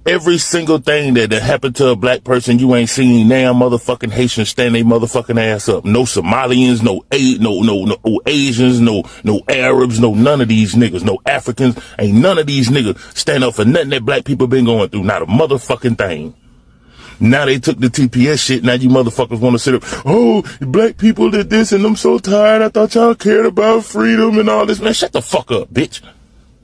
Every single thing that happened to a black person, you ain't seen damn motherfucking Haitians stand their motherfucking ass up. No Somalians, no Asians, no Arabs, no none of these niggas, no Africans. Ain't none of these niggas stand up for nothing that black people been going through. Not a motherfucking thing. Now they took the TPS shit. Now you motherfuckers want to sit up. Oh, black people did this and I'm so tired. I thought y'all cared about freedom and all this. Man, shut the fuck up, bitch.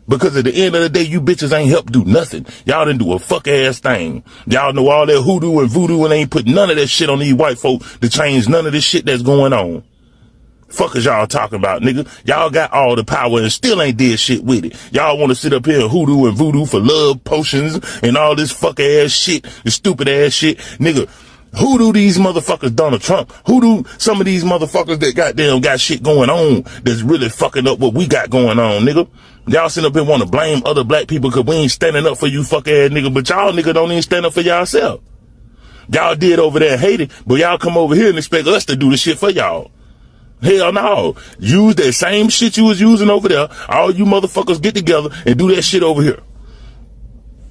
Because at the end of the day, you bitches ain't helped do nothing. Y'all didn't do a fuck ass thing. Y'all know all that hoodoo and voodoo and ain't put none of that shit on these white folk to change none of this shit that's going on. Fuck is y'all talking about, nigga? Y'all got all the power and still ain't did shit with it. Y'all want to sit up here and hoodoo and voodoo for love potions and all this fuck ass shit, this stupid ass shit. Nigga, hoodoo these motherfuckers Donald Trump. Hoodoo some of these motherfuckers that goddamn got shit going on that's really fucking up what we got going on, nigga. Y'all sit up here want to blame other black people because we ain't standing up for you fuck ass nigga, but y'all nigga don't even stand up for y'allself. Y'all did over there in Haiti, but y'all come over here and expect us to do the shit for y'all. Hell no. Use that same shit you was using over there. All you motherfuckers get together and do that shit over here.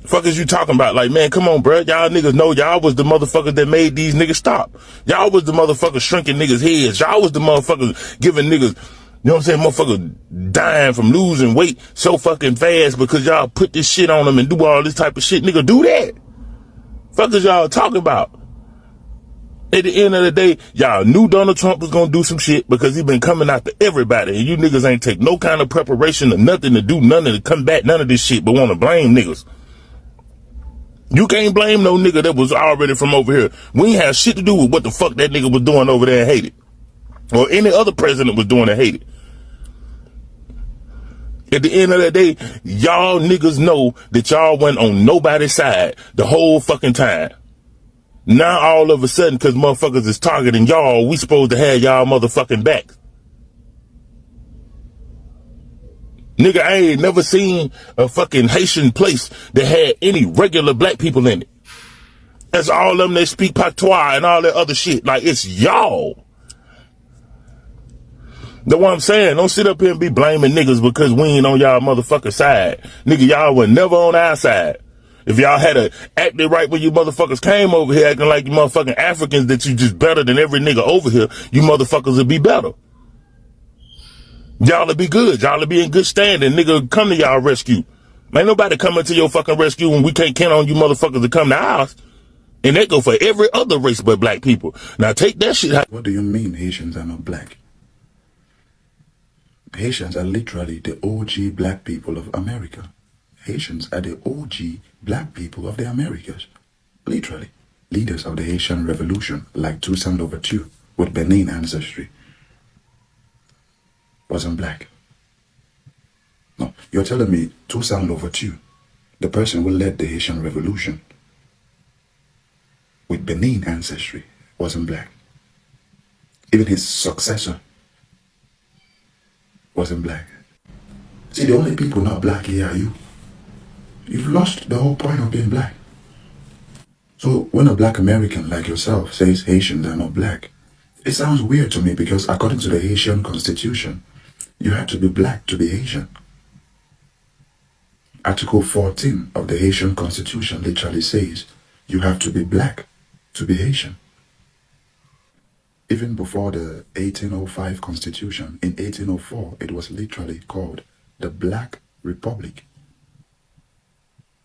Fuck is you talking about? Like, man, come on, bruh. Y'all niggas know y'all was the motherfuckers that made these niggas stop. Y'all was the motherfuckers shrinking niggas' heads. Y'all was the motherfuckers giving niggas, you know what I'm saying, motherfuckers dying from losing weight so fucking fast because y'all put this shit on them and do all this type of shit. Nigga, do that. Fuck is y'all talking about? At the end of the day, y'all knew Donald Trump was gonna do some shit because he been coming after everybody. And you niggas ain't take no kind of preparation or nothing to do nothing to combat none of this shit, but want to blame niggas. You can't blame no nigga that was already from over here. We ain't have shit to do with what the fuck that nigga was doing over there in Haiti. Or any other president was doing in Haiti. At the end of the day, y'all niggas know that y'all went on nobody's side the whole fucking time. Now all of a sudden, cause motherfuckers is targeting y'all, we supposed to have y'all motherfucking back. Nigga, I ain't never seen a fucking Haitian place that had any regular black people in it. That's all of them that speak patois and all that other shit. Like, it's y'all. That's what I'm saying. Don't sit up here and be blaming niggas because we ain't on y'all motherfucker side. Nigga, y'all were never on our side. If y'all had acted right when you motherfuckers came over here acting like you motherfucking Africans that you just better than every nigga over here, you motherfuckers would be better. Y'all would be good. Y'all would be in good standing. Nigga, come to y'all rescue. Ain't nobody coming to your fucking rescue when we can't count on you motherfuckers to come to ours. And that go for every other race but black people. Now take that shit out. What do you mean Haitians are not black? Haitians are literally the OG black people of America. Haitians are the OG black people of the Americas. Literally. Leaders of the Haitian Revolution, like Toussaint Louverture, with Benin ancestry, wasn't black. No, you're telling me Toussaint Louverture, the person who led the Haitian Revolution, with Benin ancestry, wasn't black. Even his successor wasn't black. See, the only people not black here are you. You've lost the whole point of being black. So when a black American like yourself says Haitians are not black, it sounds weird to me because according to the Haitian Constitution, you have to be black to be Haitian. Article 14 of the Haitian Constitution literally says you have to be black to be Haitian. Even before the 1805 Constitution, in 1804, it was literally called the Black Republic.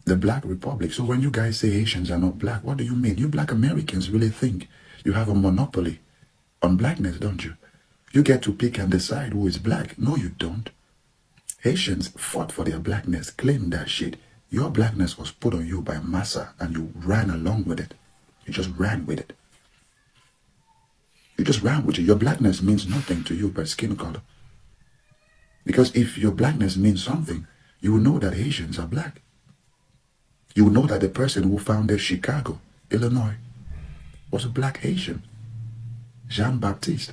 The Black Republic. So when you guys say Haitians are not black, what do you mean? You black Americans really think you have a monopoly on blackness, don't you? You get to pick and decide who is black. No, you don't. Haitians fought for their blackness, claimed that shit. Your blackness was put on you by massa and you ran along with it. You just ran with it. You just ran with it. Your blackness means nothing to you but skin color. Because if your blackness means something, you will know that Haitians are black. You will know that the person who founded Chicago, Illinois, was a black Haitian, Jean-Baptiste.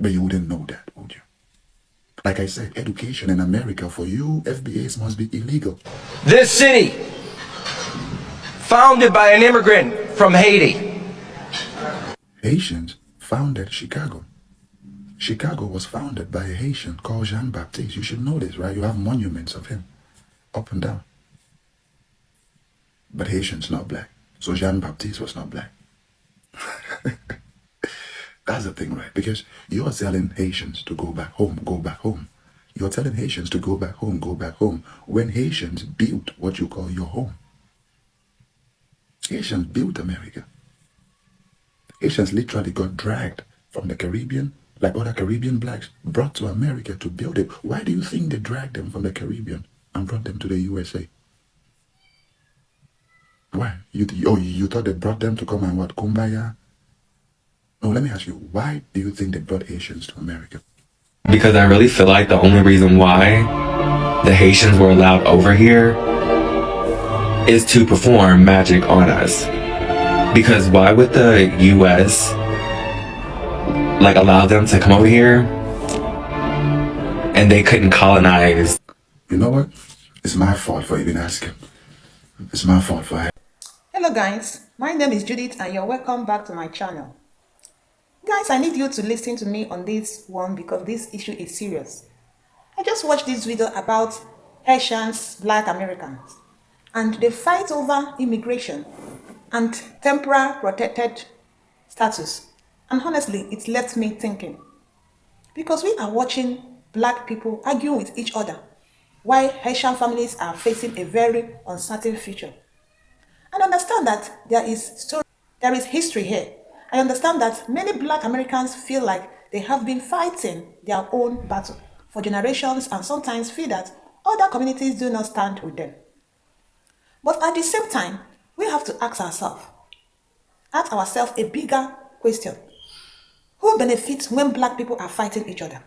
But you wouldn't know that, would you? Like I said, education in America for you, FBAs must be illegal. This city, founded by an immigrant from Haiti. Haitians founded Chicago. Chicago was founded by a Haitian called Jean-Baptiste. You should know this, right? You have monuments of him up and down. but Haitians not black. So Jean-Baptiste was not black. That's the thing, right? Because you're telling Haitians to go back home, go back home. You're telling Haitians to go back home, go back home, when Haitians built what you call your home. Haitians built America. Haitians literally got dragged from the Caribbean, like other Caribbean blacks, brought to America to build it. Why do you think they dragged them from the Caribbean and brought them to the USA? Why? You thought they brought them to come and what, kumbaya? No, let me ask you, why do you think they brought Haitians to America? Because I really feel like the only reason why the Haitians were allowed over here is to perform magic on us. Because why would the US like allow them to come over here and they couldn't colonize? You know what? It's my fault for even asking. It's my fault for... Hello guys, my name is Judith and you're welcome back to my channel. Guys, I need you to listen to me on this one because this issue is serious. I just watched this video about Haitians, Black Americans, and they fight over immigration and temporary protected status. And honestly, it left me thinking. Because we are watching Black people argue with each other while Haitian families are facing a very uncertain future. I understand that there is history here. I understand that many Black Americans feel like they have been fighting their own battle for generations and sometimes feel that other communities do not stand with them. But at the same time, we have to ask ourselves a bigger question. Who benefits when Black people are fighting each other?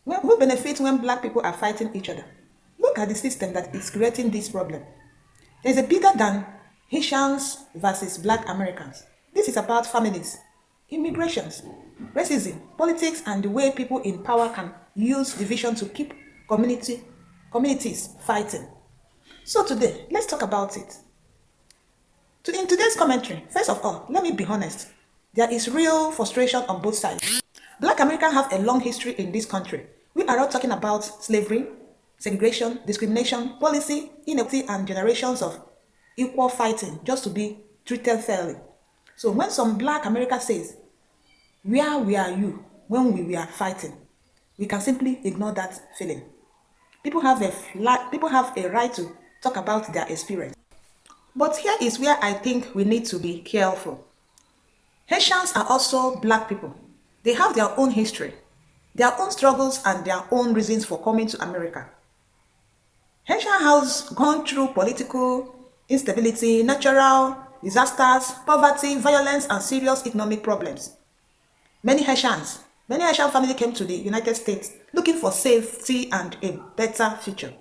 Who benefits when Black people are fighting each other? Look at the system that is creating this problem. There is a bigger than Haitians versus Black Americans. This is about families, immigrations, racism, politics, and the way people in power can use division to keep communities fighting. So today, let's talk about it. In today's commentary, first of all, let me be honest. There is real frustration on both sides. Black Americans have a long history in this country. We are not talking about slavery, segregation, discrimination, policy, inequity, and generations of equal fighting just to be treated fairly. So when some Black America says, where were you when we were fighting? We can simply ignore that feeling. People have a right to talk about their experience. But here is where I think we need to be careful. Haitians are also Black people. They have their own history, their own struggles, and their own reasons for coming to America. Haitian has gone through political instability, natural disasters, poverty, violence, and serious economic problems. Many Haitian families came to the United States looking for safety and a better future.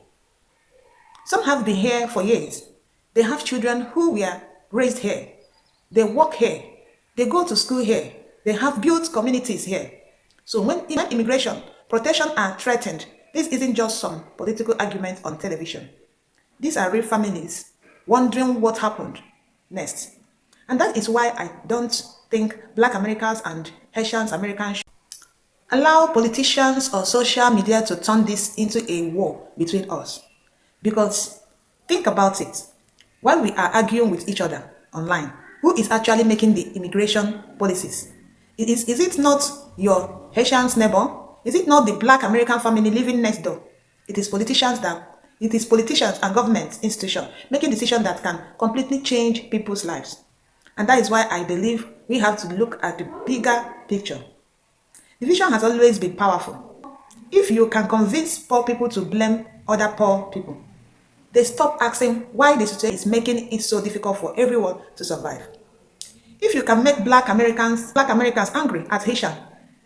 Some have been here for years. They have children who were raised here. They work here. They go to school here. They have built communities here. So when immigration protection are threatened, this isn't just some political argument on television. These are real families wondering what happened next. And that is why I don't think Black Americans and Haitian Americans should allow politicians or social media to turn this into a war between us. Because think about it. While we are arguing with each other online, who is actually making the immigration policies? Is it not your Haitian's neighbor? Is it not the Black American family living next door? It is politicians and government institutions making decisions that can completely change people's lives. And that is why I believe we have to look at the bigger picture. Division has always been powerful. If you can convince poor people to blame other poor people, they stop asking why the situation is making it so difficult for everyone to survive. If you can make Black Americans angry at Haitian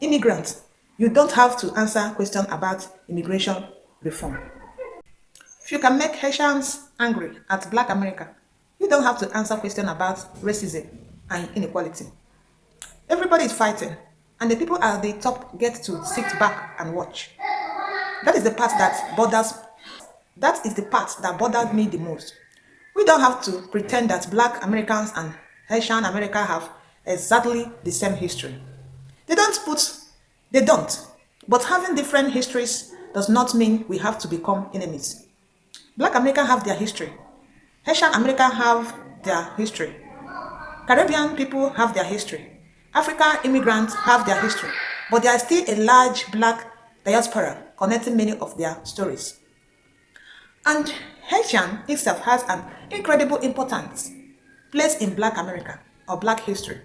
immigrants, you don't have to answer questions about immigration reform. If you can make Haitians angry at Black America, you don't have to answer questions about racism and inequality. Everybody is fighting, and the people at the top get to sit back and watch. That is the part that bothered me the most. We don't have to pretend that Black Americans and Haitian America have exactly the same history. They don't. But having different histories does not mean we have to become enemies. Black Americans have their history. Haitian Americans have their history. Caribbean people have their history. African immigrants have their history. But there is still a large black diaspora connecting many of their stories. And Haitian itself has an incredible importance placed in Black America or Black history.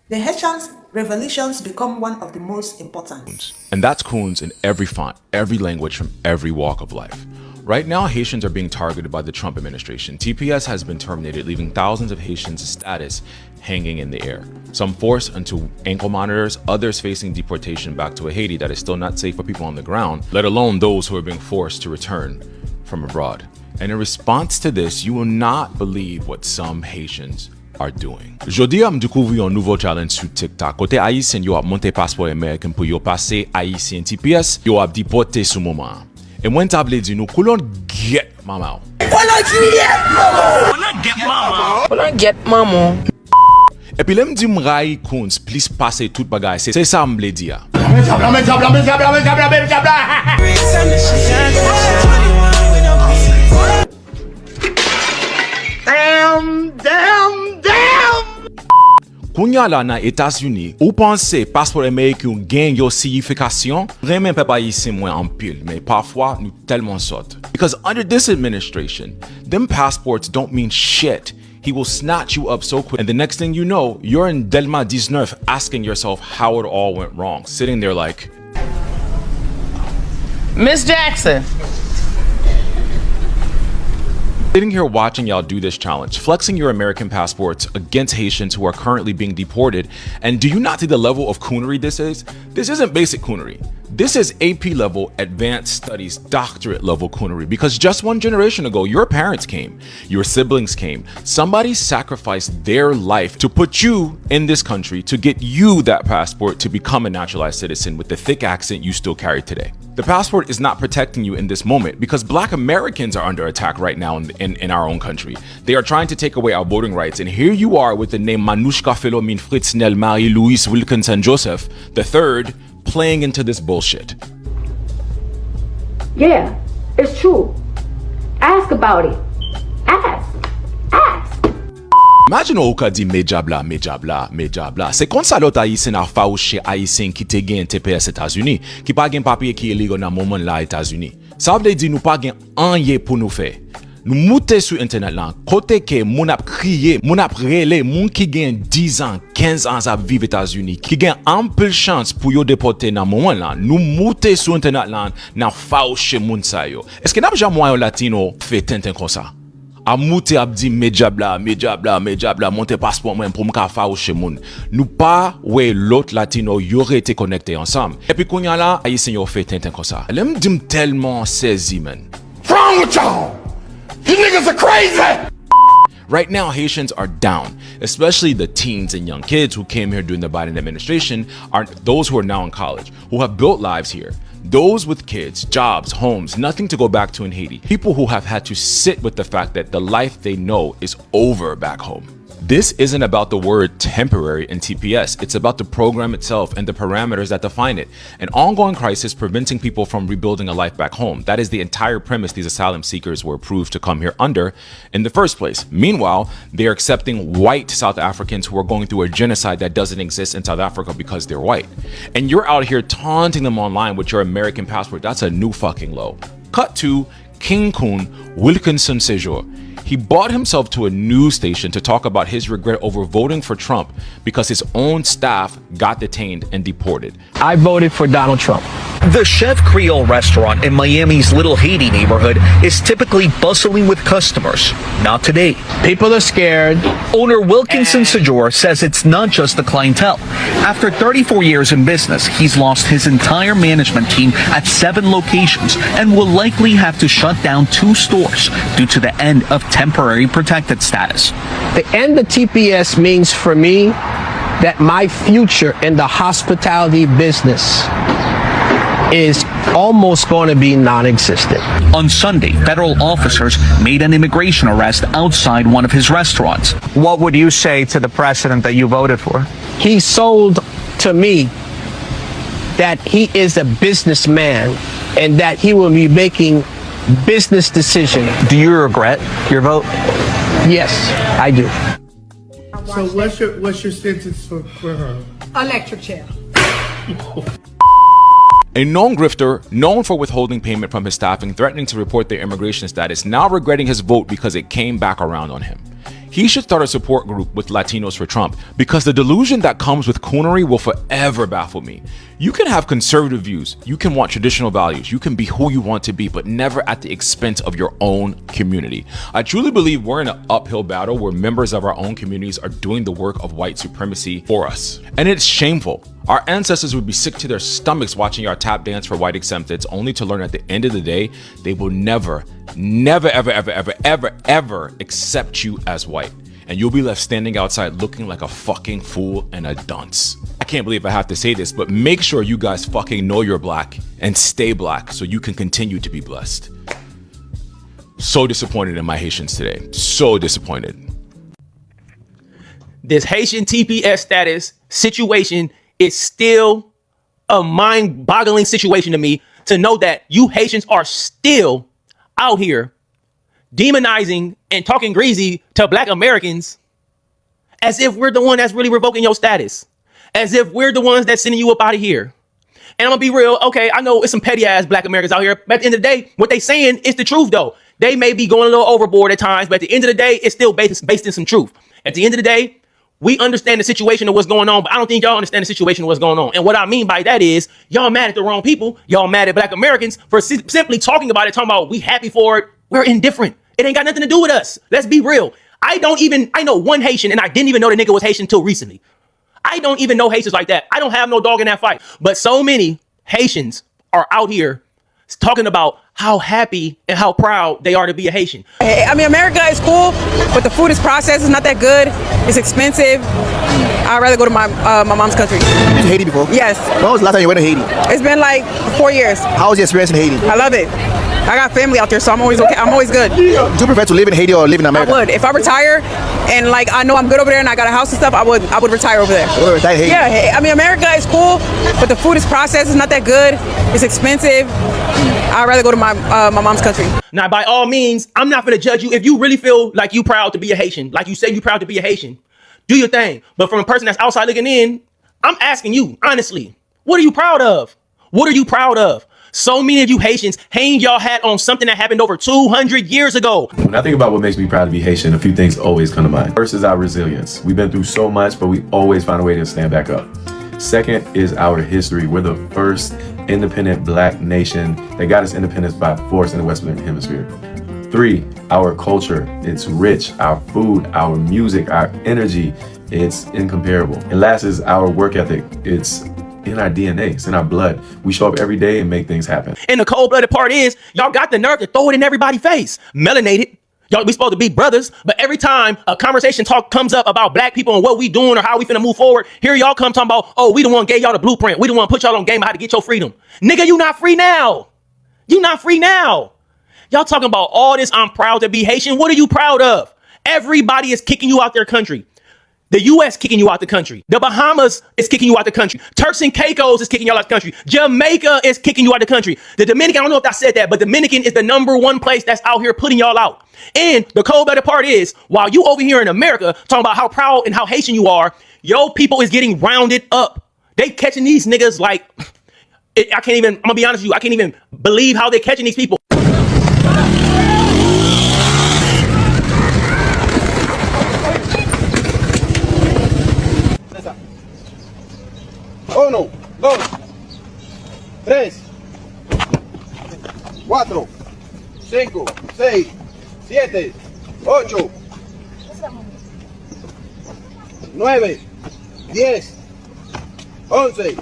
The Haitians' revolutions become one of the most important. And that's coons in every font, every language, from every walk of life. Right now, Haitians are being targeted by the Trump administration. TPS has been terminated, leaving thousands of Haitians' status hanging in the air. Some forced into ankle monitors, others facing deportation back to a Haiti that is still not safe for people on the ground, let alone those who are being forced to return from abroad. And in response to this, you will not believe what some Haitians are doing. Jodi am découvri un nouveau challenge sur TikTok. Côté Haïtien, yo ap monte passeport américain pour yo passer Haïtien TPS, yo ap deporté sous moment. Et moi table di nou, koulon get mama. Get mama. Et puis lem di m'ray kounz, please passe tout bagay. C'est ça m'ble di ya. Kounya la nan États-Unis, ou pense passeport américain gagne yo signification? Vraiment pas ici moins en pile, mais parfois nous tellement saute. Because under this administration, them passports don't mean shit. He will snatch you up so quick, and the next thing you know, you're in Delma 19 asking yourself how it all went wrong, sitting there like, Miss Jackson. Sitting here watching y'all do this challenge, flexing your American passports against Haitians who are currently being deported, and do you not see the level of coonery this is? This isn't basic coonery. This is AP level, advanced studies, doctorate level coonery, because just one generation ago, your parents came, your siblings came, somebody sacrificed their life to put you in this country to get you that passport to become a naturalized citizen with the thick accent you still carry today. The passport is not protecting you in this moment because Black Americans are under attack right now in our own country. They are trying to take away our voting rights, and here you are with the name Manushka Philomene Fritz Nell Marie Louise Wilkinson Joseph III playing into this bullshit. Yeah, it's true. Ask about it. Ask. Imagine ou ka di me jabla. C'est kon sa lot Haïtien a fawche Haïtien ki te gen TPS États-Unis, ki pa gen papier ki illegal nan moment la États-Unis. Sa vle di nou pa gen anye pou nou fe. Nou moute sou internet lan, kote ke moun ap kriye, moun ap rele, moun ki gen 10 ans, 15 ans ap vive États-Unis, ki gen ample chance pou yo deporte nan moment lan, nou moute sou internet lan nan fawche moun sa yo. Eske nap jam mwa yo Latino fe tenten kon sa? A moute ap di me jabla, monte passeport mwen pou mka fawche moun. Nou pa we lot Latino yore te connecte ensemble. Et puis kounya la, Haïtien yo fe tenten kon sa. Lem dim tellement sezi men. What's wrong with y'all? You niggas are crazy! Right now, Haitians are down, especially the teens and young kids who came here during the Biden administration, are those who are now in college, who have built lives here. Those with kids, jobs, homes, nothing to go back to in Haiti. People who have had to sit with the fact that the life they know is over back home. This isn't about the word temporary in TPS. It's about the program itself and the parameters that define it. An ongoing crisis preventing people from rebuilding a life back home. That is the entire premise these asylum seekers were approved to come here under in the first place. Meanwhile, they are accepting white South Africans who are going through a genocide that doesn't exist in South Africa because they're white. And you're out here taunting them online with your American passport. That's a new fucking low. Cut to King Coon Wilkinson Sejour. He bought himself to a news station to talk about his regret over voting for Trump because his own staff got detained and deported. I voted for Donald Trump. The Chef Creole restaurant in Miami's Little Haiti neighborhood is typically bustling with customers. Not today. People are scared. Owner Wilkinson Sejour says it's not just the clientele. After 34 years in business, he's lost his entire management team at 7 locations and will likely have to shut down 2 stores due to the end of temporary protected status. The end of TPS means for me that my future in the hospitality business is almost going to be non-existent. On Sunday, federal officers made an immigration arrest outside one of his restaurants. What would you say to the president that you voted for? He sold to me that he is a businessman and that he will be making business decisions. Do you regret your vote? Yes, I do. So what's your sentence for her? Electric chair. A known grifter, known for withholding payment from his staff and threatening to report their immigration status, now regretting his vote because it came back around on him. He should start a support group with Latinos for Trump, because the delusion that comes with coonery will forever baffle me. You can have conservative views, you can want traditional values, you can be who you want to be, but never at the expense of your own community. I truly believe we're in an uphill battle where members of our own communities are doing the work of white supremacy for us. And it's shameful. Our ancestors would be sick to their stomachs watching our tap dance for white acceptance, only to learn at the end of the day, they will never, ever accept you as white. And you'll be left standing outside looking like a fucking fool and a dunce. I can't believe I have to say this, but make sure you guys fucking know you're black and stay black so you can continue to be blessed. So disappointed in my Haitians today. So disappointed. This Haitian TPS status situation is still a mind-boggling situation to me, to know that you Haitians are still out here demonizing and talking greasy to Black Americans as if we're the one that's really revoking your status, as if we're the ones that's sending you up out of here. And I'm gonna be real, okay, I know it's some petty ass Black Americans out here, but at the end of the day, what they saying is the truth though. They may be going a little overboard at times, but at the end of the day, it's still based in some truth. At the end of the day, we understand the situation of what's going on, but I don't think y'all understand the situation of what's going on. And what I mean by that is, y'all mad at the wrong people. Y'all mad at Black Americans for simply talking about it, talking about we happy for it. We're indifferent. It ain't got nothing to do with us. Let's be real. I know one Haitian, and I didn't even know the nigga was Haitian until recently. I don't even know Haitians like that. I don't have no dog in that fight. But so many Haitians are out here talking about how happy and how proud they are to be a Haitian. I mean, America is cool, but the food is processed. It's not that good. It's expensive. I'd rather go to my mom's country. You been to Haiti before? Yes. When was the last time you went to Haiti? It's been like 4 years. How was your experience in Haiti? I love it. I got family out there, so I'm always okay. I'm always good. Do you prefer to live in Haiti or live in America? I would. If I retire and like I know I'm good over there and I got a house and stuff, I would retire over there. You would retire Haiti? Yeah. I mean, America is cool, but the food is processed. It's not that good. It's expensive. I'd rather go to my mom's country. Now, by all means, I'm not going to judge you. If you really feel like you proud to be a Haitian, like you say you proud to be a Haitian, do your thing. But from a person that's outside looking in, I'm asking you, honestly, what are you proud of? What are you proud of? So many of you Haitians hang y'all hat on something that happened over 200 years ago. When I think about what makes me proud to be Haitian, a few things always come to mind. First is our resilience. We've been through so much, but we always find a way to stand back up. Second is our history. We're the first independent Black nation that got its independence by force in the Western Hemisphere. 3, our culture. It's rich. Our food, our music, our energy, it's incomparable. And last is our work ethic. It's in our DNA. It's in our blood. We show up every day and make things happen. And the cold-blooded part is, y'all got the nerve to throw it in everybody's face. Melanated. Y'all, we supposed to be brothers, but every time a conversation comes up about Black people and what we doing or how we finna move forward, here y'all come talking about, oh, we the one gave y'all the blueprint. We the one put y'all on game how to get your freedom. Nigga, you not free now. You not free now. Y'all talking about all this, I'm proud to be Haitian. What are you proud of? Everybody is kicking you out their country. The U.S. kicking you out the country. The Bahamas is kicking you out the country. Turks and Caicos is kicking you out the country. Jamaica is kicking you out the country. The Dominican, I don't know if I said that, but Dominican is the #1 place that's out here putting y'all out. And the cold-blooded part is, while you over here in America talking about how proud and how Haitian you are, your people is getting rounded up. They catching these niggas like, I'm gonna be honest with you, I can't even believe how they catching these people. Uno, dos, tres, cuatro, cinco, seis, siete, ocho, 9, 10, 11, 12, 13,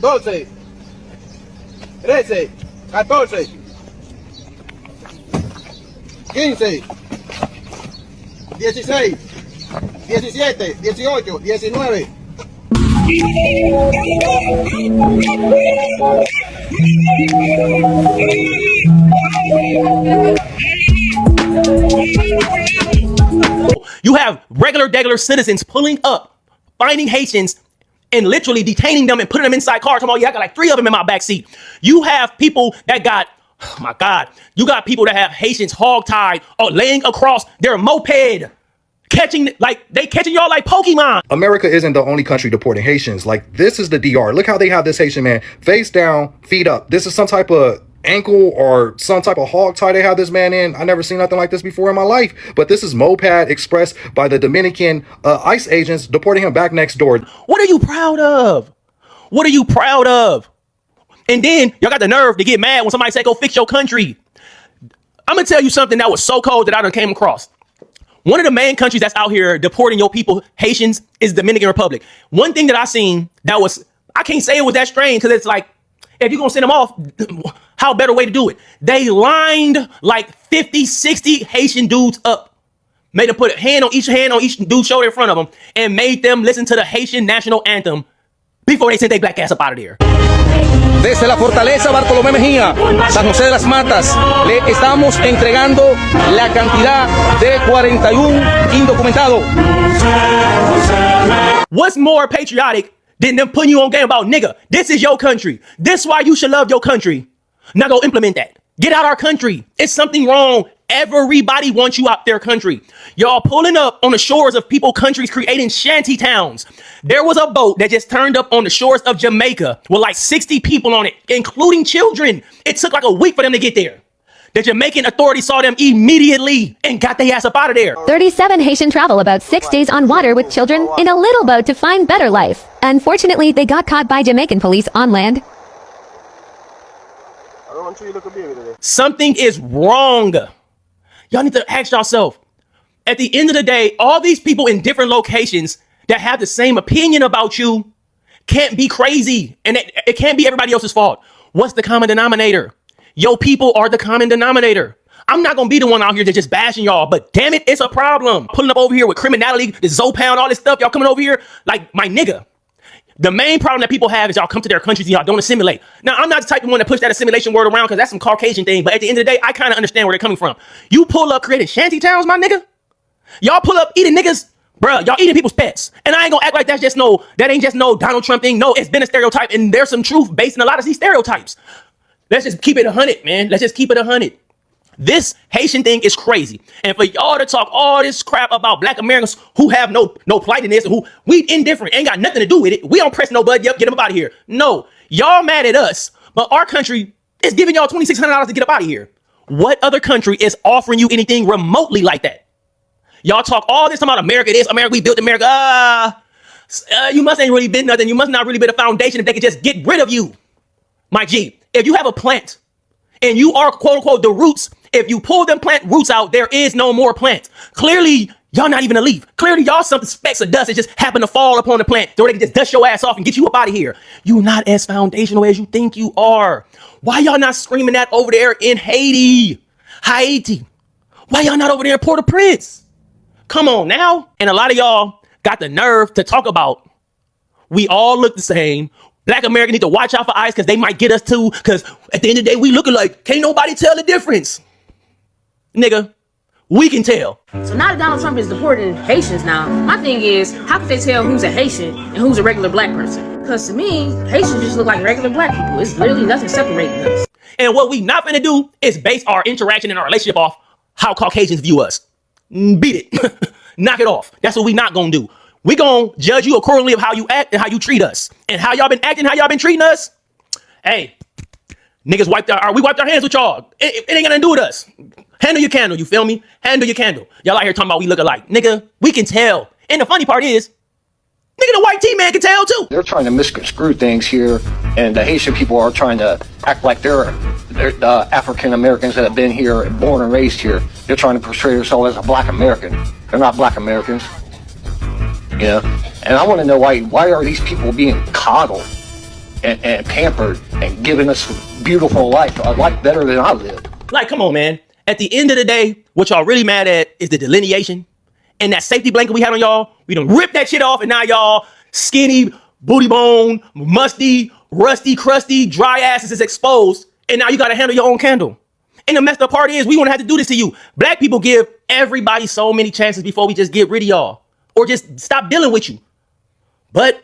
14, 15, 16, 17, 18, 19. You have regular citizens pulling up, finding Haitians, and literally detaining them and putting them inside cars. Talking about, yeah, I got like 3 of them in my back seat. You have people that got Oh my God, you got people that have Haitians hogtied or laying across their moped, catching y'all like Pokemon. America isn't the only country deporting Haitians. Like, this is the DR. Look how they have this Haitian man face down, feet up. This is some type of ankle or some type of hog tie they have this man in. I never seen nothing like this before in my life. But this is moped expressed by the Dominican ICE agents deporting him back next door. What are you proud of? What are you proud of? And then y'all got the nerve to get mad when somebody say go fix your country. I'm gonna tell you something that was so cold that I done came across. One of the main countries that's out here deporting your people, Haitians, is Dominican Republic. One thing that I seen that was, I can't say it was that strange, because it's like, if you're gonna send them off, how better way to do it? They lined like 50, 60 Haitian dudes up, made them put a hand on each dude's shoulder in front of them, and made them listen to the Haitian national anthem before they sent their black ass up out of there. Desde la Fortaleza Bartolomé Mejía, San José de las Matas, le estamos entregando la cantidad de 41 indocumentados. What's more patriotic than them putting you on game about, nigga, this is your country. This is why you should love your country. Now go implement that. Get out our country. It's something wrong. Everybody wants you out their country. Y'all pulling up on the shores of people countries creating shanty towns. There was a boat that just turned up on the shores of Jamaica with like 60 people on it, including children. It took like a week for them to get there. The Jamaican authorities saw them immediately and got their ass up out of there. 37 Haitian travel about 6 days on water with children in a little boat to find better life. Unfortunately, they got caught by Jamaican police on land. Something is wrong. Y'all need to ask yourself. At the end of the day, all these people in different locations that have the same opinion about you can't be crazy. And it can't be everybody else's fault. What's the common denominator? Yo, people are the common denominator. I'm not going to be the one out here that's just bashing y'all, but damn it, it's a problem. Pulling up over here with criminality, the Zopound, all this stuff. Y'all coming over here like my nigga. The main problem that people have is y'all come to their countries and y'all don't assimilate. Now, I'm not the type of one to push that assimilation word around because that's some Caucasian thing. But at the end of the day, I kind of understand where they're coming from. You pull up creating shanty towns, my nigga. Y'all pull up eating niggas. Bruh, y'all eating people's pets. And I ain't gonna act like that ain't just no Donald Trump thing. No, it's been a stereotype and there's some truth based in a lot of these stereotypes. Let's just keep it 100, man. Let's just keep it 100. This Haitian thing is crazy. And for y'all to talk all this crap about black Americans who have no plight in this, who we indifferent, ain't got nothing to do with it. We don't press nobody up, get them up out of here. No, y'all mad at us, but our country is giving y'all $2,600 to get up out of here. What other country is offering you anything remotely like that? Y'all talk all this about America, we built America. You must ain't really been nothing. You must not really been a foundation if they could just get rid of you. My G, if you have a plant and you are quote unquote the roots, if you pull them plant roots out, there is no more plant. Clearly, y'all not even a leaf. Clearly, y'all something specks of dust that just happen to fall upon the plant so they can just dust your ass off and get you up out of here. You not as foundational as you think you are. Why y'all not screaming that over there in Haiti? Why y'all not over there in Port-au-Prince? Come on now. And a lot of y'all got the nerve to talk about we all look the same. Black Americans need to watch out for ICE because they might get us too. Because at the end of the day, we looking like, can't nobody tell the difference. Nigga, we can tell. So now that Donald Trump is deporting Haitians now, my thing is, how can they tell who's a Haitian and who's a regular black person? Because to me, Haitians just look like regular black people. It's literally nothing separating us. And what we not gonna do is base our interaction and our relationship off how Caucasians view us. Beat it. Knock it off. That's what we not gonna do. We gonna judge you accordingly of how you act and how you treat us. And how y'all been acting, how y'all been treating us. Hey, niggas we wiped our hands with y'all. It ain't gonna do with us. Handle your candle, you feel me? Handle your candle. Y'all out here talking about we look alike. Nigga, we can tell. And the funny part is, nigga, the white T-man can tell too. They're trying to misconstrue things here, and the Haitian people are trying to act like they're the African Americans that have been here, born and raised here. They're trying to portray themselves as a black American. They're not black Americans. You know? And I want to know why are these people being coddled and pampered and giving us a beautiful life, a life better than I lived. Like, come on, man. At the end of the day, what y'all really mad at is the delineation and that safety blanket we had on y'all. We done ripped that shit off, and now y'all skinny, booty bone, musty, rusty, crusty, dry asses is exposed, and now you gotta handle your own candle. And the messed up part is we won't have to do this to you. Black people give everybody so many chances before we just get rid of y'all or just stop dealing with you. But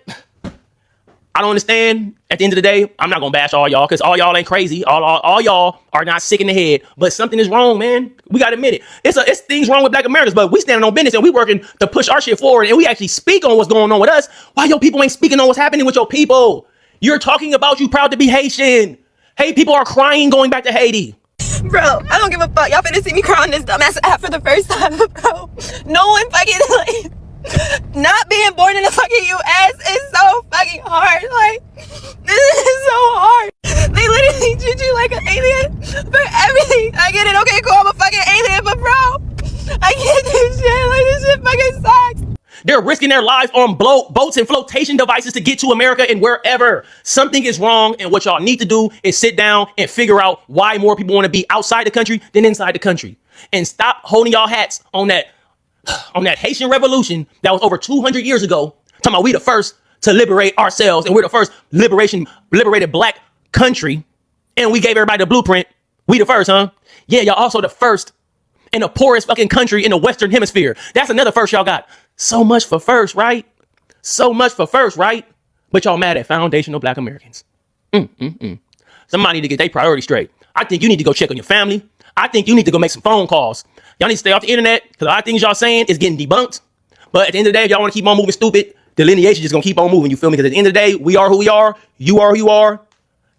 I don't understand. At the end of the day, I'm not gonna bash all y'all because all y'all ain't crazy. All y'all are not sick in the head, but something is wrong, man. We gotta admit it. It's things wrong with Black Americans, but we standing on business and we working to push our shit forward and we actually speak on what's going on with us. Why your people ain't speaking on what's happening with your people? You're talking about you proud to be Haitian. Hey, people are crying going back to Haiti. Bro, I don't give a fuck. Y'all finna see me cry on this dumbass app for the first time, bro. No one fucking, like, not being born in the fucking US is so fucking hard. Like, this is so hard. They literally treat you like an alien for everything. I get it. Okay, cool. I'm a fucking alien, but bro, I can't do shit. Like, this shit fucking sucks. They're risking their lives on boats and flotation devices to get to America and wherever. Something is wrong, and what y'all need to do is sit down and figure out why more people want to be outside the country than inside the country. And stop holding y'all hats on that Haitian revolution that was over 200 years ago. Talking about we the first to liberate ourselves, and we're the first liberated Black country, and we gave everybody the blueprint. We the first, huh? Yeah, y'all also the first in the poorest fucking country in the Western Hemisphere. That's another first y'all got. So much for first, right? So much for first, right? But y'all mad at foundational Black Americans. Somebody need to get their priorities straight. I think you need to go check on your family. I think you need to go make some phone calls. Y'all need to stay off the internet because a lot of things y'all saying is getting debunked. But at the end of the day, if y'all want to keep on moving stupid, the lineage is going to keep on moving. You feel me? Because at the end of the day, we are who we are. You are who you are.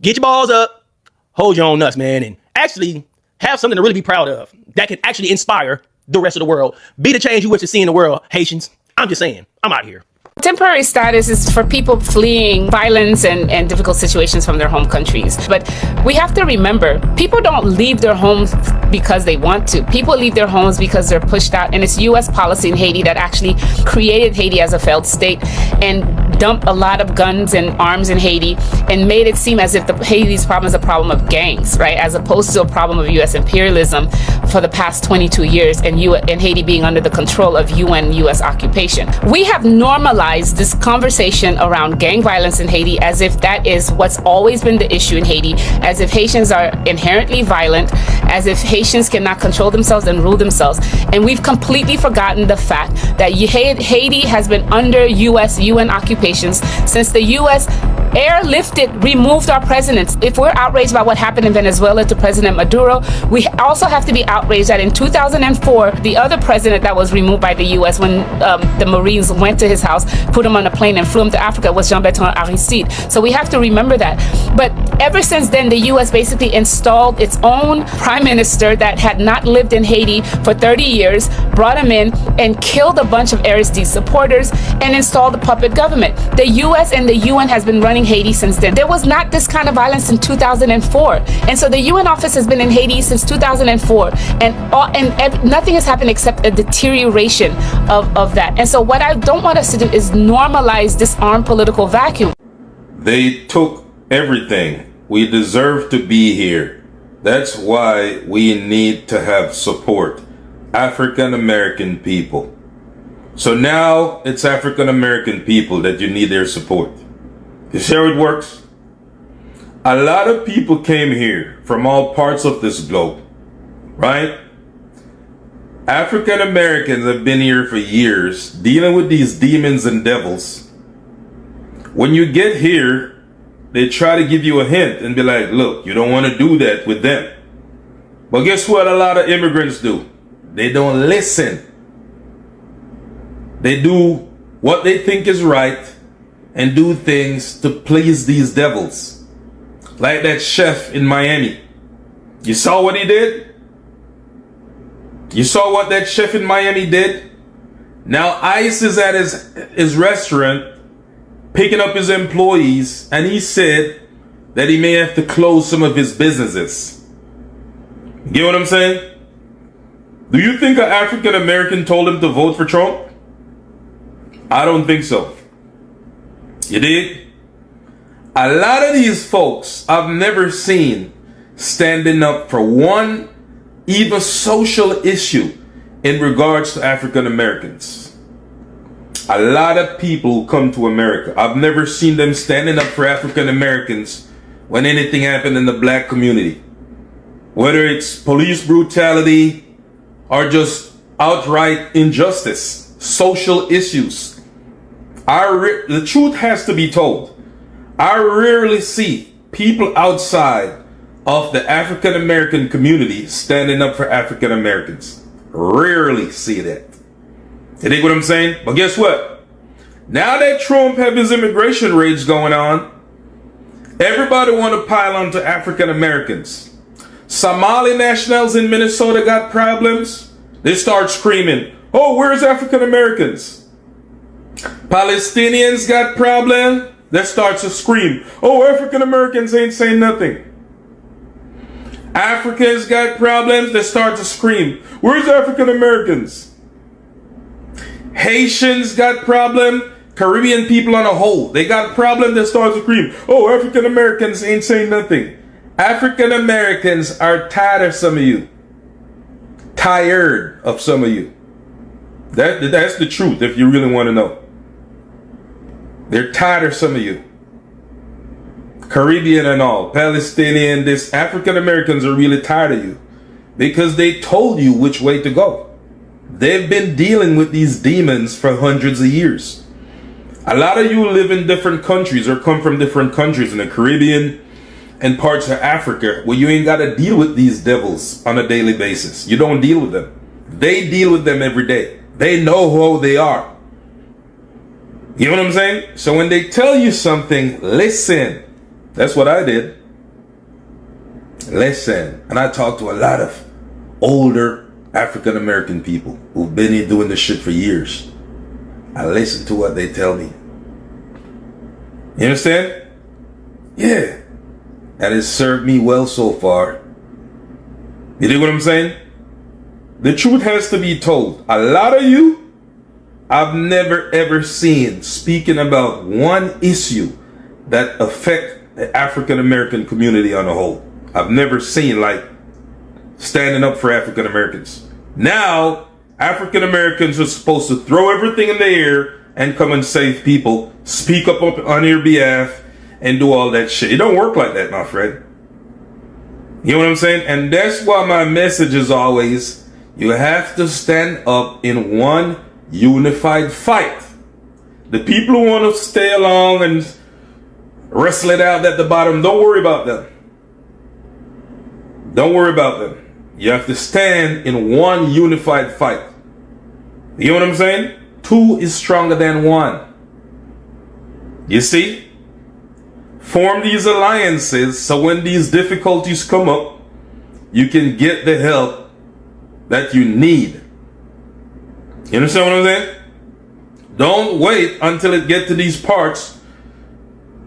Get your balls up. Hold your own nuts, man. And actually have something to really be proud of that can actually inspire the rest of the world. Be the change you wish to see in the world, Haitians. I'm just saying. I'm out of here. Temporary status is for people fleeing violence and difficult situations from their home countries. But we have to remember, people don't leave their homes because they want to. People leave their homes because they're pushed out. And it's U.S. policy in Haiti that actually created Haiti as a failed state and dumped a lot of guns and arms in Haiti and made it seem as if Haiti's problem is a problem of gangs, right? As opposed to a problem of U.S. imperialism for the past 22 years and Haiti being under the control of U.S. occupation. We have normalized this conversation around gang violence in Haiti as if that is what's always been the issue in Haiti, as if Haitians are inherently violent, as if Haitians cannot control themselves and rule themselves. And we've completely forgotten the fact that Haiti has been under UN occupations since the U.S. removed our presidents. If we're outraged by what happened in Venezuela to President Maduro, we also have to be outraged that in 2004, the other president that was removed by the U.S. when the Marines went to his house, put him on a plane and flew him to Africa was Jean-Bertrand Aristide. So we have to remember that. But ever since then, the U.S. basically installed its own prime minister that had not lived in Haiti for 30 years, brought him in and killed a bunch of Aristide's supporters and installed a puppet government. The U.S. and the UN has been running Haiti since then. There was not this kind of violence in 2004. And so the UN office has been in Haiti since 2004. And nothing has happened except a deterioration of that. And so what I don't want us to do is normalize this armed political vacuum. They took everything. We deserve to be here. That's why we need to have support. African American people. So now it's African American people that you need their support. You see how it works? A lot of people came here from all parts of this globe, right? African Americans have been here for years dealing with these demons and devils. When you get here, they try to give you a hint and be like, look, you don't want to do that with them. But guess what a lot of immigrants do? They don't listen. They do what they think is right and do things to please these devils. Like that chef in Miami. You saw what he did? You saw what that chef in Miami did? Now ICE is at his restaurant picking up his employees, and he said that he may have to close some of his businesses. You get what I'm saying? Do you think an African American told him to vote for Trump? I don't think so. You dig? A lot of these folks I've never seen standing up for one even social issue in regards to African Americans. A lot of people who come to America, I've never seen them standing up for African Americans when anything happened in the Black community. Whether it's police brutality or just outright injustice, social issues. The truth has to be told. I rarely see people outside of the African American community standing up for African Americans. Rarely see that. You dig what I'm saying? But guess what? Now that Trump have his immigration raids going on, everybody want to pile onto African Americans. Somali nationals in Minnesota got problems. They start screaming, oh, where's African Americans? Palestinians got problem. They start to scream, oh, African Americans ain't saying nothing. Africans got problems. They start to scream, where's African Americans? Haitians got problem. Caribbean people on a whole, they got problem. They start to scream, oh, African Americans ain't saying nothing. African Americans are tired of some of you. Tired of some of you. That's the truth if you really want to know. They're tired of some of you. Caribbean and all, Palestinian, this African Americans are really tired of you because they told you which way to go. They've been dealing with these demons for hundreds of years. A lot of you live in different countries or come from different countries in the Caribbean and parts of Africa where you ain't got to deal with these devils on a daily basis. You don't deal with them. They deal with them every day. They know who they are. You know what I'm saying? So when they tell you something, listen. That's what I did. Listen. And I talked to a lot of older African American people who've been here doing this shit for years. I listen to what they tell me. You understand? Yeah. And it served me well so far. You dig what I'm saying? The truth has to be told. A lot of you, I've never ever seen speaking about one issue that affect the African American community on a whole. I've never seen like standing up for African Americans. Now, African Americans are supposed to throw everything in the air and come and save people, speak up on your behalf, and do all that shit. It don't work like that, my friend. You know what I'm saying? And that's why my message is always, you have to stand up in one unified fight. The people who want to stay along and wrestle it out at the bottom, don't worry about them. Don't worry about them. You have to stand in one unified fight. You know what I'm saying? Two is stronger than one. You see? Form these alliances so when these difficulties come up, you can get the help that you need. You understand what I'm saying? Don't wait until it gets to these parts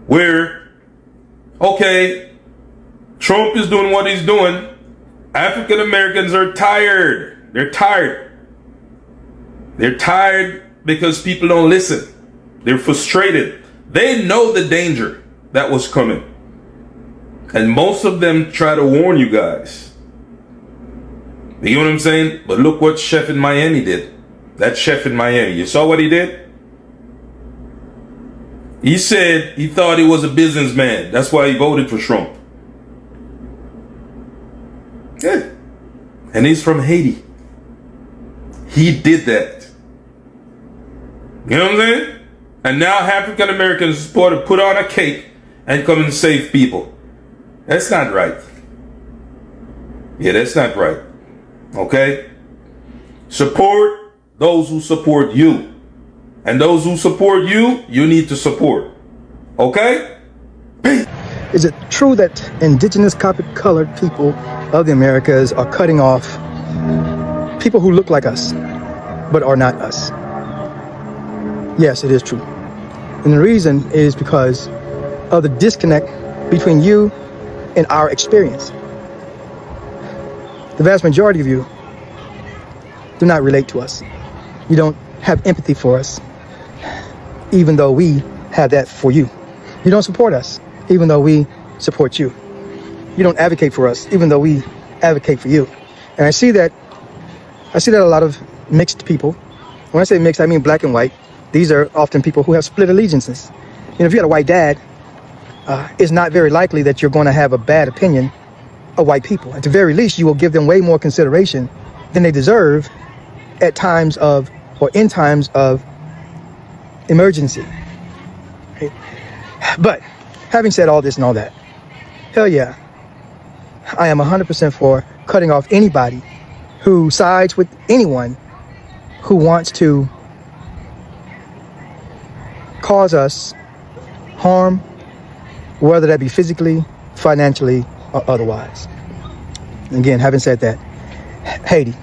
where, okay, Trump is doing what he's doing. African Americans are tired. They're tired. They're tired because people don't listen. They're frustrated. They know the danger that was coming. And most of them try to warn you guys. You know what I'm saying? But look what Chef in Miami did. That chef in Miami. You saw what he did? He said he thought he was a businessman. That's why he voted for Trump. Yeah. And he's from Haiti. He did that. You know what I'm saying? And now African Americans are supposed to put on a cake and come and save people. That's not right. Yeah, that's not right. Okay? Support those who support you. And those who support you, you need to support. Okay? Is it true that indigenous colored people of the Americas are cutting off people who look like us, but are not us? Yes, it is true. And the reason is because of the disconnect between you and our experience. The vast majority of you do not relate to us. You don't have empathy for us, even though we have that for you. You don't support us, even though we support you. You don't advocate for us, even though we advocate for you. And I see that a lot of mixed people. When I say mixed, I mean black and white. These are often people who have split allegiances. You know, if you had a white dad, it's not very likely that you're going to have a bad opinion of white people. At the very least, you will give them way more consideration than they deserve at times of, or in times of emergency. Right? But Having said all this and all that, hell yeah, I am 100% for cutting off anybody who sides with anyone who wants to cause us harm, whether that be physically, financially, or otherwise. Again, having said that, Haiti.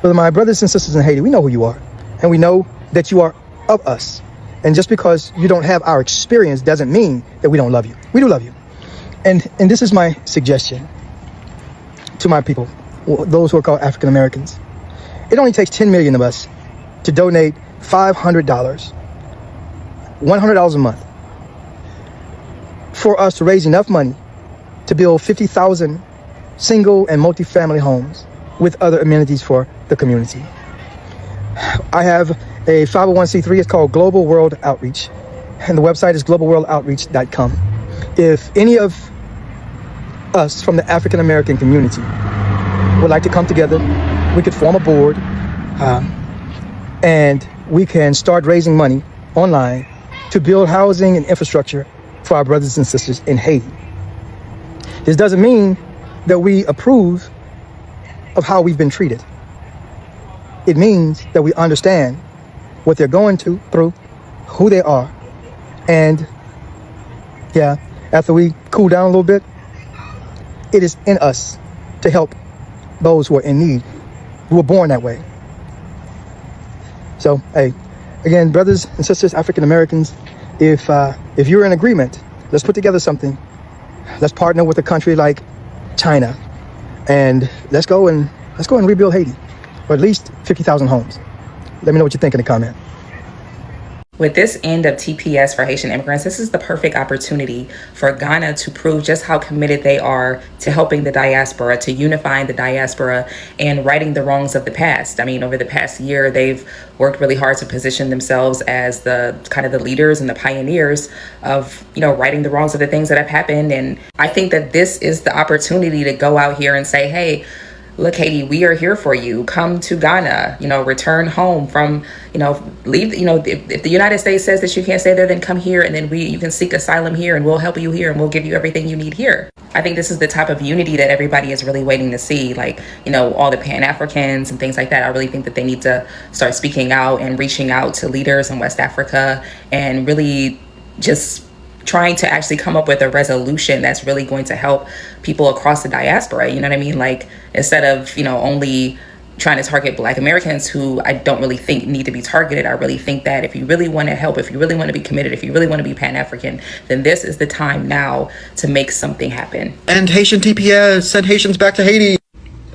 For my brothers and sisters in Haiti, we know who you are, and we know that you are of us. And just because you don't have our experience doesn't mean that we don't love you. We do love you. And this is my suggestion to my people, those who are called African Americans. It only takes 10 million of us to donate $500, $100 a month, for us to raise enough money to build 50,000 single and multi-family homes with other amenities for the community. I have a 501c3, it's called Global World Outreach, and the website is globalworldoutreach.com. If any of us from the African American community would like to come together, we could form a board, and we can start raising money online to build housing and infrastructure for our brothers and sisters in Haiti. This doesn't mean that we approve of how we've been treated. It means that we understand what they're going through, who they are, and yeah, after we cool down a little bit, it is in us to help those who are in need, who were born that way. So, hey, again, brothers and sisters, African Americans, if you're in agreement, let's put together something. Let's partner with a country like China, and let's go and rebuild Haiti, or at least 50,000 homes. Let me know what you think in the comment. With this end of TPS for Haitian immigrants, this is the perfect opportunity for Ghana to prove just how committed they are to helping the diaspora, to unifying the diaspora and righting the wrongs of the past. I mean, over the past year, they've worked really hard to position themselves as the kind of the leaders and the pioneers of, righting the wrongs of the things that have happened. And I think that this is the opportunity to go out here and say, hey, look, Haiti, we are here for you. Come to Ghana, return home from, leave, if the United States says that you can't stay there, then come here, and then you can seek asylum here, and we'll help you here, and we'll give you everything you need here. I think this is the type of unity that everybody is really waiting to see, like, all the Pan-Africans and things like that. I really think that they need to start speaking out and reaching out to leaders in West Africa and really just trying to actually come up with a resolution that's really going to help people across the diaspora. You know what I mean? Like, instead of, only trying to target Black Americans, who I don't really think need to be targeted. I really think that if you really want to help, if you really want to be committed, if you really want to be Pan-African, then this is the time now to make something happen. And Haitian TPS, send Haitians back to Haiti.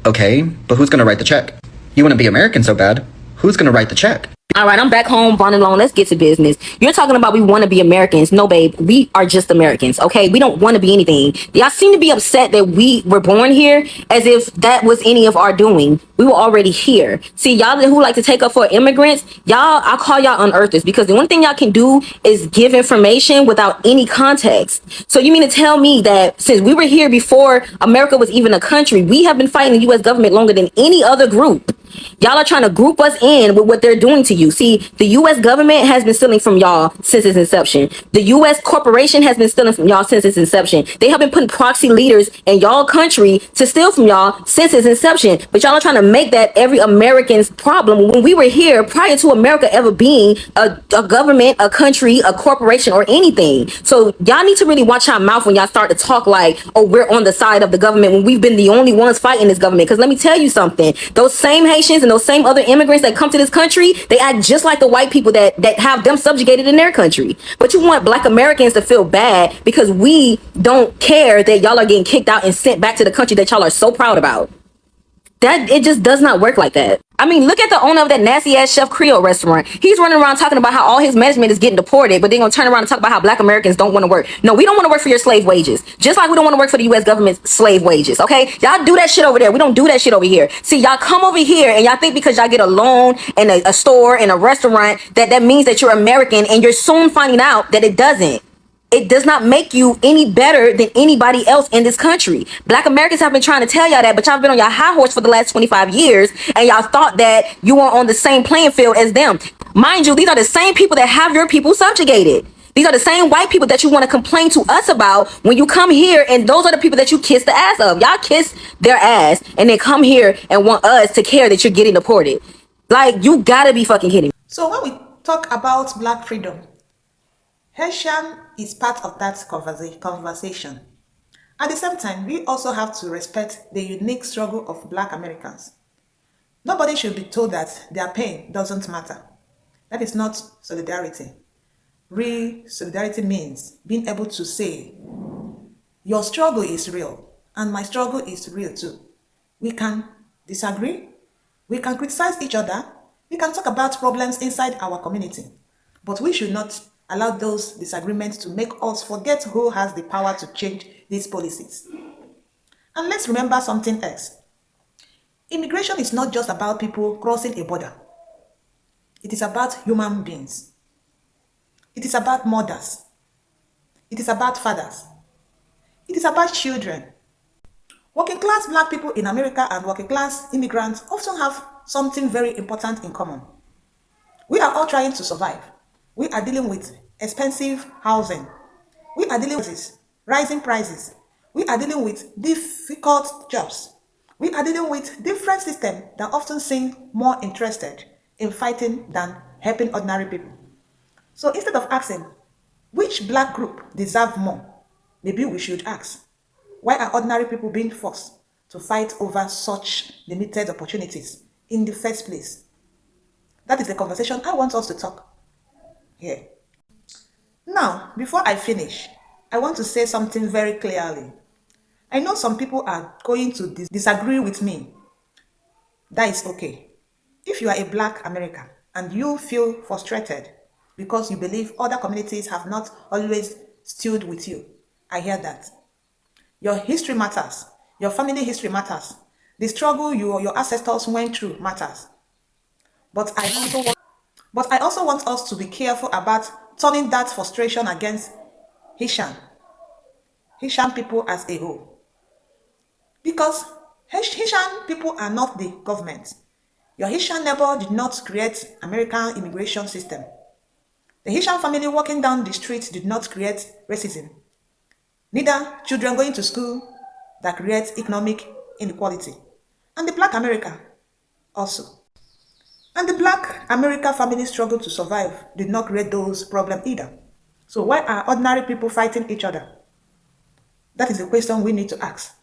Okay, but who's going to write the check? You want to be American so bad. Who's going to write the check? All right, I'm back home, bond alone. Let's get to business. You're talking about we want to be Americans. No, babe, we are just Americans, okay? We don't want to be anything. Y'all seem to be upset that we were born here as if that was any of our doing. We were already here. See, y'all who like to take up for immigrants, I call y'all unearthers, because the one thing y'all can do is give information without any context. So you mean to tell me that since we were here before America was even a country, we have been fighting the U.S. government longer than any other group? Y'all are trying to group us in with what they're doing to you. See, the U.S. government has been stealing from y'all since its inception. The U.S. corporation has been stealing from y'all since its inception. They have been putting proxy leaders in y'all country to steal from y'all since its inception. But y'all are trying to make that every American's problem when we were here prior to America ever being a government, a country, a corporation, or anything. So y'all need to really watch your mouth when y'all start to talk like, oh, we're on the side of the government when we've been the only ones fighting this government. Because let me tell you something, those same Haitians and those same other immigrants that come to this country, they act just like the white people that have them subjugated in their country. But you want Black Americans to feel bad because we don't care that y'all are getting kicked out and sent back to the country that y'all are so proud about. That it just does not work like that. I mean, look at the owner of that nasty ass Chef Creole restaurant. He's running around talking about how all his management is getting deported, but they're gonna turn around and talk about how Black Americans don't want to work. No, we don't want to work for your slave wages. Just like we don't want to work for the U.S. government's slave wages. Okay, y'all do that shit over there. We don't do that shit over here. See, y'all come over here and y'all think because y'all get a loan and a store and a restaurant that means that you're American, and you're soon finding out that it doesn't. It does not make you any better than anybody else in this country. Black Americans have been trying to tell y'all that, but y'all been on your high horse for the last 25 years, and y'all thought that you were on the same playing field as them. Mind you, these are the same people that have your people subjugated. These are the same white people that you want to complain to us about when you come here, and those are the people that you kiss the ass of. Y'all kiss their ass and then come here and want us to care that you're getting deported. Like, you gotta be fucking kidding me. So when we talk about black freedom, Haitian is part of that conversation. At the same time, we also have to respect the unique struggle of black Americans. Nobody should be told that their pain doesn't matter. That is not solidarity. Real solidarity means being able to say, your struggle is real and my struggle is real too. We can disagree, we can criticize each other, we can talk about problems inside our community, but we should not allow those disagreements to make us forget who has the power to change these policies. And let's remember something else. Immigration is not just about people crossing a border. It is about human beings. It is about mothers. It is about fathers. It is about children. Working class black people in America and working class immigrants often have something very important in common. We are all trying to survive. We are dealing with expensive housing. We are dealing with rising prices. We are dealing with difficult jobs. We are dealing with different systems that often seem more interested in fighting than helping ordinary people. So instead of asking, which black group deserve more, maybe we should ask, why are ordinary people being forced to fight over such limited opportunities in the first place? That is the conversation I want us to talk here. Now, before I finish, I want to say something very clearly. I know some people are going to disagree with me. That is okay. If you are a black American and you feel frustrated because you believe other communities have not always stood with you, I hear that. Your history matters. Your family history matters. The struggle your ancestors went through matters. But I also want us to be careful about turning that frustration against Haitian people as a whole. Because Haitian people are not the government. Your Haitian neighbor did not create American immigration system. The Haitian family walking down the street did not create racism. Neither children going to school that creates economic inequality. And the black America also. And the black America family struggle to survive did not create those problems either. So why are ordinary people fighting each other? That is the question we need to ask.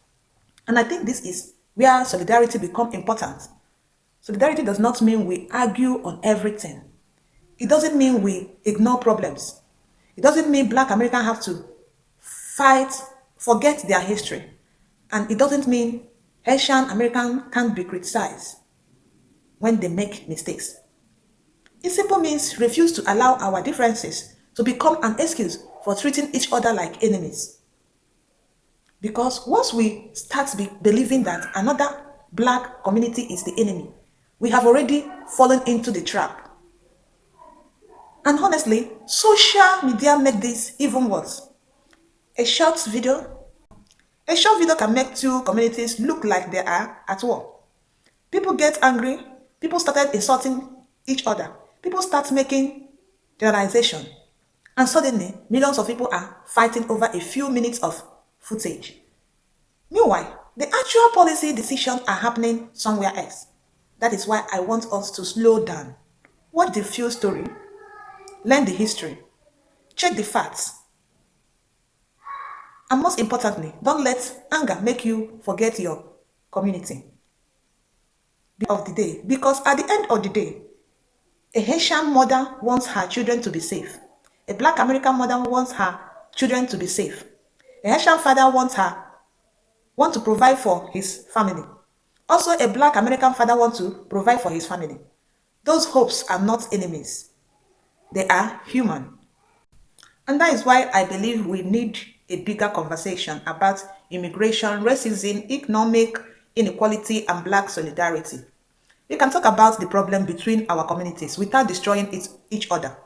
And I think this is where solidarity becomes important. Solidarity does not mean we argue on everything. It doesn't mean we ignore problems. It doesn't mean black Americans have to fight, forget their history. And it doesn't mean Haitian Americans can't be criticized when they make mistakes. It simply means refuse to allow our differences to become an excuse for treating each other like enemies. Because once we start believing that another black community is the enemy, we have already fallen into the trap. And honestly, social media make this even worse. A short video can make two communities look like they are at war. People get angry, people started insulting each other, people start making generalization, and suddenly millions of people are fighting over a few minutes of footage. Meanwhile, the actual policy decisions are happening somewhere else. That is why I want us to slow down, watch the full story, learn the history, check the facts, and most importantly, don't let anger make you forget your community of the day. Because at the end of the day, a Haitian mother wants her children to be safe. A black American mother wants her children to be safe. A Haitian father wants to provide for his family. Also, a black American father wants to provide for his family. Those hopes are not enemies. They are human. And that is why I believe we need a bigger conversation about immigration, racism, economic inequality, and black solidarity. We can talk about the problem between our communities without destroying each other.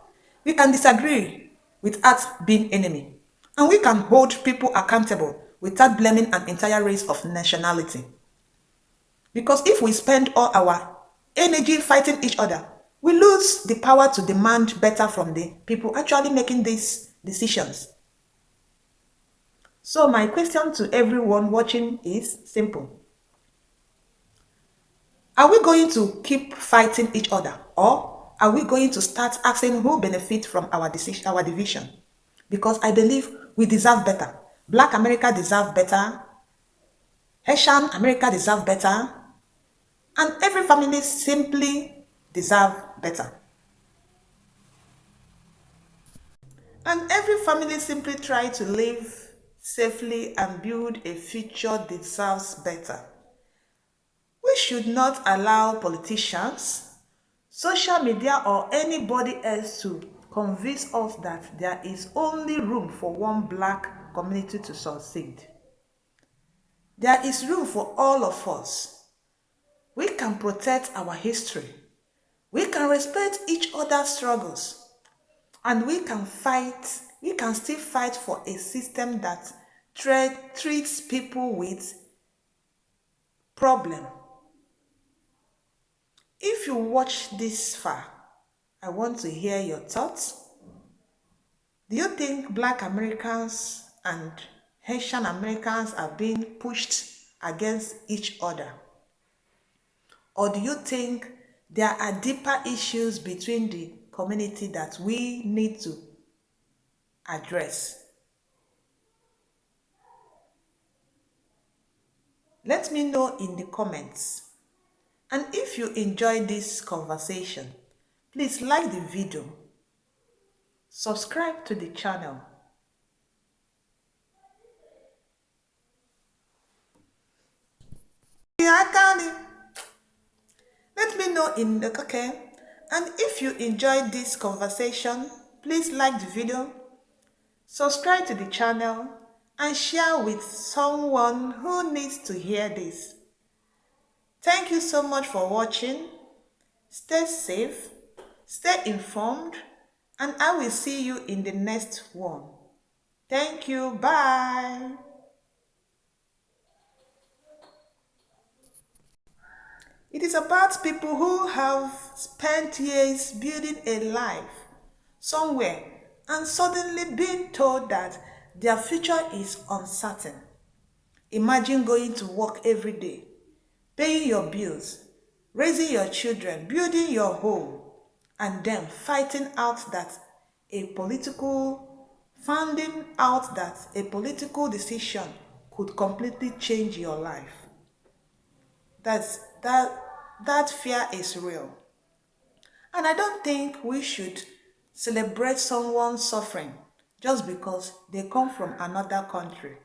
We can disagree without being enemy. And we can hold people accountable without blaming an entire race of nationality. Because if we spend all our energy fighting each other, we lose the power to demand better from the people actually making these decisions. So my question to everyone watching is simple. Are we going to keep fighting each other, or are we going to start asking who benefits from our decision, our division? Because I believe we deserve better. Black America deserve better. Haitian America deserve better. And every family simply deserve better. And every family simply try to live safely and build a future deserves better. We should not allow politicians, social media, or anybody else to convince us that there is only room for one black community to succeed. There is room for all of us. We can protect our history. We can respect each other's struggles. And we can still fight for a system that treats people with problem. If you watch this far, I want to hear your thoughts. Do you think Black Americans and Haitian Americans are being pushed against each other? Or do you think there are deeper issues between the community that we need to address? Let me know in the comments. And if you enjoyed this conversation, please like the video, subscribe to the channel. Let me know in the okay. And if you enjoyed this conversation, please like the video, subscribe to the channel, and share with someone who needs to hear this. Thank you so much for watching. Stay safe, stay informed, and I will see you in the next one. Thank you. Bye. It is about people who have spent years building a life somewhere and suddenly being told that their future is uncertain. Imagine going to work every day, paying your bills, raising your children, building your home, and then finding out that a political decision could completely change your life. That fear is real. And I don't think we should celebrate someone's suffering just because they come from another country.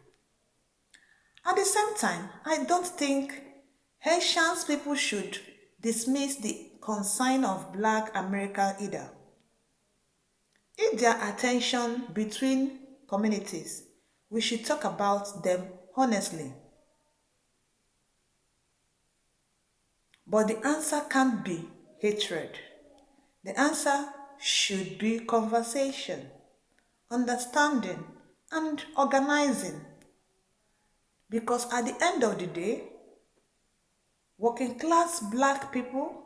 At the same time, I don't think Haitian people should dismiss the concern of Black America either. If there are tension between communities, we should talk about them honestly. But the answer can't be hatred. The answer should be conversation, understanding, and organizing. Because at the end of the day, working class Black people